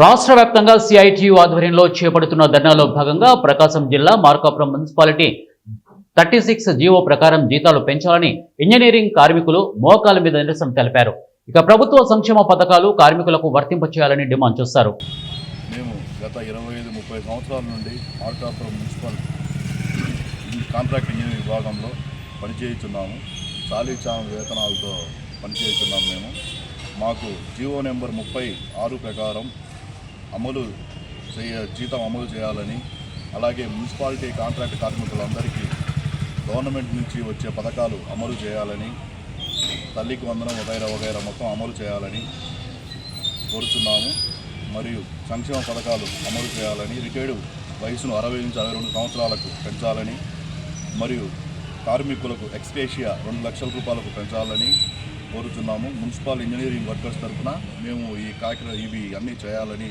రాష్ట్ర వ్యాప్తంగా సిఐటియు ఆధ్వర్యంలో చేపడుతున్న ధర్నాలో భాగంగా ప్రకాశం జిల్లా మార్కాపురం మున్సిపాలిటీ 36 జీవో ప్రకారం జీతాలు పెంచాలని ఇంజనీరింగ్ కార్మికులు మోకాల మీద నిరసన తెలిపారు. ఇక ప్రభుత్వ సంక్షేమ పథకాలు కార్మికులకు వర్తింపచేయాలని డిమాండ్ చేశారు. మేము గత 25-30 సంవత్సరాల నుండి మార్కాపురం మున్సిపల్ కాంట్రాక్ట్ ఇంజనీరింగ్ విభాగంలో పనిచేస్తున్నాము. చాలీ చాల వేతనాలతో పనిచేస్తున్నాము. మాకు జీవో నెంబర్ 36 ప్రకారం జీతం అమలు చేయాలని, అలాగే మున్సిపాలిటీ కాంట్రాక్ట్ కార్మికులందరికీ గవర్నమెంట్ నుంచి వచ్చే పథకాలు అమలు చేయాలని, తల్లికి వందనం వగైరా మొత్తం అమలు చేయాలని కోరుతున్నాము. మరియు సంక్షేమ పథకాలు అమలు చేయాలని, రిటైర్డ్ వయసును 60 నుంచి 62 సంవత్సరాలకు పెంచాలని, మరియు కార్మికులకు ఎక్స్గ్రేషియా 2 లక్షల రూపాయలకు పెంచాలని కోరుతున్నాము. మున్సిపల్ ఇంజనీరింగ్ వర్కర్స్ తరఫున మేము ఇవి అన్నీ చేయాలని